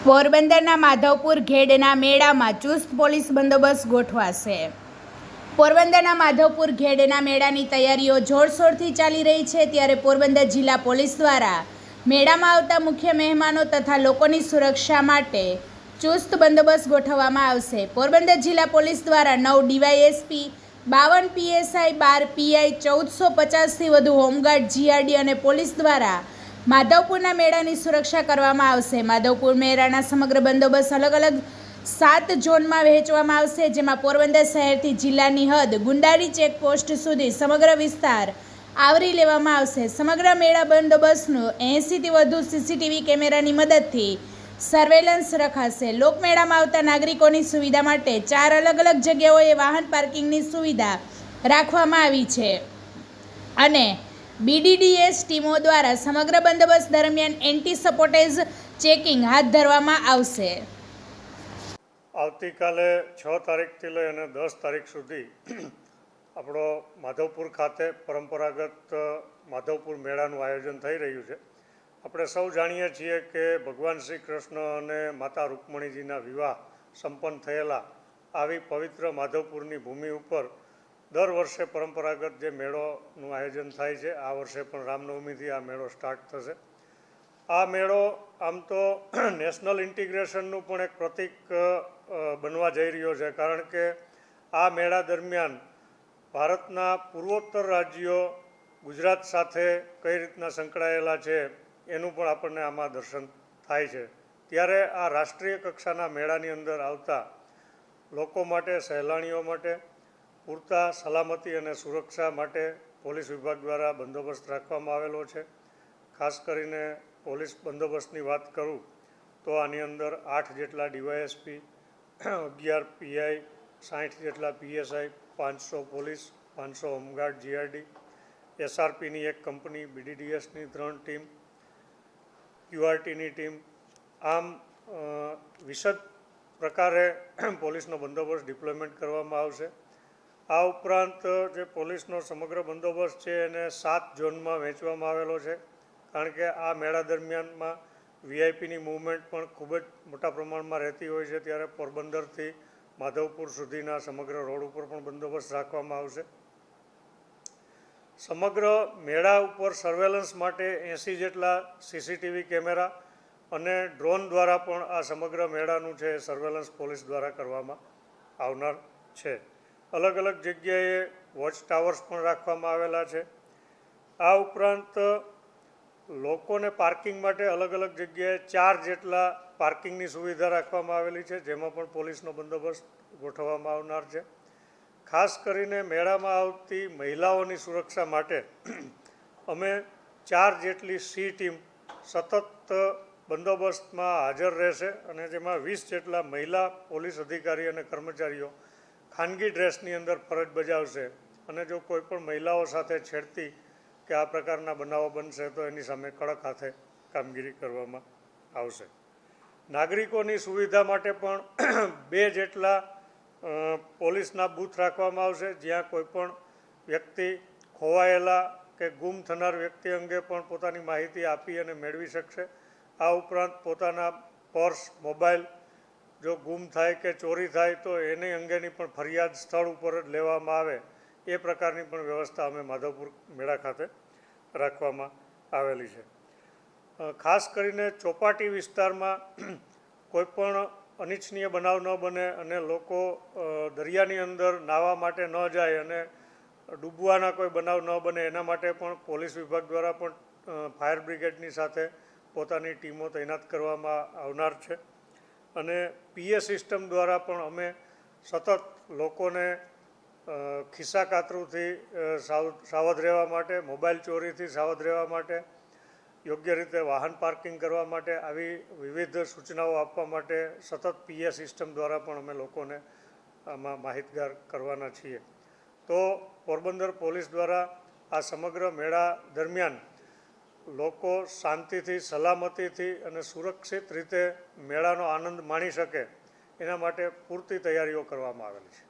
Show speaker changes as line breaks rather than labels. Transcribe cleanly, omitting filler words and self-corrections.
પોરબંદરના માધવપુર ઘેડના મેળામાં ચુસ્ત પોલીસ બંદોબસ્ત ગોઠવાશે। પોરબંદરના માધવપુર ઘેડના મેળાની તૈયારીઓ જોરશોરથી ચાલી રહી છે, ત્યારે પોરબંદર જિલ્લા પોલીસ દ્વારા મેળામાં આવતા મુખ્ય મહેમાનો તથા લોકોની સુરક્ષા માટે ચુસ્ત બંદોબસ્ત ગોઠવવામાં આવશે। પોરબંદર જિલ્લા પોલીસ દ્વારા 9 ડીવાયએસપી, 52 પીએસઆઈ, 12 પીઆઈ, 1450થી વધુ હોમગાર્ડ, જીઆરડી અને પોલીસ દ્વારા માધવપુરના મેળાની સુરક્ષા કરવામાં આવશે। માધવપુર મેળાના સમગ્ર બંદોબસ્ત અલગ અલગ 7 ઝોનમાં વહેંચવામાં આવશે, જેમાં પોરબંદર શહેરથી જિલ્લાની હદ ગુંડારી ચેકપોસ્ટ સુધી સમગ્ર વિસ્તાર આવરી લેવામાં આવશે। સમગ્ર મેળા બંદોબસ્તનું 80થી વધુ સીસીટીવી કેમેરાની મદદથી સર્વેલન્સ રખાશે। લોકમેળામાં આવતા નાગરિકોની સુવિધા માટે 4 અલગ અલગ જગ્યાઓએ વાહન પાર્કિંગની સુવિધા રાખવામાં આવી છે અને બીડીડીએસ ટીમો દ્વારા સમગ્ર બંદોબસ્ત દરમિયાન એન્ટી સપોર્ટેજ ચેકિંગ હાથ ધરવામાં આવશે।
આવતીકાલે 6 તારીખથી લઈ અને 10 તારીખ સુધી આપણો માધવપુર ખાતે પરંપરાગત માધવપુર મેળાનું આયોજન થઈ રહ્યું છે। આપણે સૌ જાણીએ છીએ કે ભગવાન શ્રી કૃષ્ણ અને માતા રૂકમણીજીના વિવાહ સંપન્ન થયેલા આવી પવિત્ર માધવપુરની ભૂમિ ઉપર દર વર્ષે પરંપરાગત જે મેળોનું આયોજન થાય છે, આ વર્ષે પણ રામનવમીથી આ મેળો સ્ટાર્ટ થશે। આ મેળો આમ તો નેશનલ ઇન્ટિગ્રેશનનું પણ એક પ્રતીક બનવા જઈ રહ્યો છે, કારણ કે આ મેળા દરમિયાન ભારતના પૂર્વોત્તર રાજ્યો ગુજરાત સાથે કઈ રીતના સંકળાયેલા છે એનું પણ આપણને આમાં દર્શન થાય છે। ત્યારે આ રાષ્ટ્રીય કક્ષાના મેળાની અંદર આવતા લોકો માટે, સહેલાણીઓ માટે પૂરતા સલામતી અને સુરક્ષા માટે પોલીસ વિભાગ દ્વારા બંદોબસ્ત રાખવામાં આવેલો છે। ખાસ કરીને પોલીસ બંદોબસ્તની વાત કરું તો આની અંદર 8 જેટલા ડીવાયએસપી, 11 પીઆઈ, 60 જેટલા પીએસઆઈ, 500 પોલીસ, 500 હોમગાર્ડ, જીઆરડી, એસઆરપીની એક કંપની, બીડીડીએસની 3 ટીમ, ક્યુઆરટીની ટીમ, આમ વિશદ પ્રકારે પોલીસનો બંદોબસ્ત ડિપ્લોયમેન્ટ કરવામાં આવશે। આ ઉપરાંત જે પોલીસનો સમગ્ર બંદોબસ્ત છે એને 7 ઝોનમાં વહેંચવામાં આવેલો છે, કારણ કે આ મેળા દરમિયાનમાં વીઆઈપીની મૂવમેન્ટ પણ ખૂબ જ મોટા પ્રમાણમાં રહેતી હોય છે, ત્યારે પોરબંદરથી માધવપુર સુધીના સમગ્ર રોડ ઉપર પણ બંદોબસ્ત રાખવામાં આવશે। સમગ્ર મેળા ઉપર સર્વેલન્સ માટે 80 જેટલા સીસીટીવી કેમેરા અને ડ્રોન દ્વારા પણ આ સમગ્ર મેળાનું છે સર્વેલન્સ પોલીસ દ્વારા કરવામાં આવનાર છે। અલગ અલગ જગ્યાએ વોચ ટાવર્સ પણ રાખવામાં આવેલા છે। આ ઉપરાંત લોકોને પાર્કિંગ માટે અલગ અલગ જગ્યાએ 4 જેટલા પાર્કિંગની સુવિધા રાખવામાં આવેલી છે, જેમાં પણ પોલીસનો બંદોબસ્ત ગોઠવવામાં આવનાર છે। ખાસ કરીને મેળામાં આવતી મહિલાઓની સુરક્ષા માટે અમે 4 જેટલી સી ટીમ સતત બંદોબસ્તમાં હાજર રહેશે અને જેમાં 20 જેટલા મહિલા પોલીસ અધિકારી અને કર્મચારીઓ ખાનગી ડ્રેસની અંદર ફરજ બજાવશે અને જો કોઈ પણ મહિલાઓ સાથે છેડતી કે આ પ્રકારના બનાવો બનશે તો એની સામે કડક હાથે કામગીરી કરવામાં આવશે। નાગરિકોની સુવિધા માટે પણ 2 જેટલા પોલીસના બૂથ રાખવામાં આવશે, જ્યાં કોઈ પણ વ્યક્તિ ખોવાયેલા કે ગુમ થનાર વ્યક્તિ અંગે પણ પોતાની માહિતી આપી અને મેળવી શકશે। આ ઉપરાંત પોતાના પર્સ, મોબાઈલ જો ગુમ થાય કે ચોરી થાય તો એની અંગેની પણ ફરિયાદ સ્થળ ઉપર જ લેવામાં આવે એ પ્રકારની પણ વ્યવસ્થા અમે માધવપુર મેળા ખાતે રાખવામાં આવેલી છે। ખાસ કરીને ચોપાટી વિસ્તારમાં કોઈપણ અનિચ્છનીય બનાવ ન બને અને લોકો દરિયાની અંદર નાહવા માટે ન જાય અને ડૂબવાના કોઈ બનાવ ન બને એના માટે પણ પોલીસ વિભાગ દ્વારા પણ ફાયર બ્રિગેડની સાથે પોતાની ટીમો તૈનાત કરવામાં આવનાર છે અને પીએ સિસ્ટમ દ્વારા પણ અમે સતત લોકોને ખિસ્સા કાતરુંથી સાવધ રહેવા માટે, મોબાઈલ ચોરીથી સાવધ રહેવા માટે, યોગ્ય રીતે વાહન પાર્કિંગ કરવા માટે આવી વિવિધ સૂચનાઓ આપવા માટે સતત પીએ સિસ્ટમ દ્વારા પણ અમે લોકોને આમાં માહિતગાર કરવાના છીએ। તો પોરબંદર પોલીસ દ્વારા આ સમગ્ર મેળા દરમિયાન લોકો શાંતિથી, સલામતીથી અને સુરક્ષિત રીતે મેળાનો આનંદ માણી શકે એના માટે પૂરતી તૈયારીઓ કરવામાં આવેલી છે।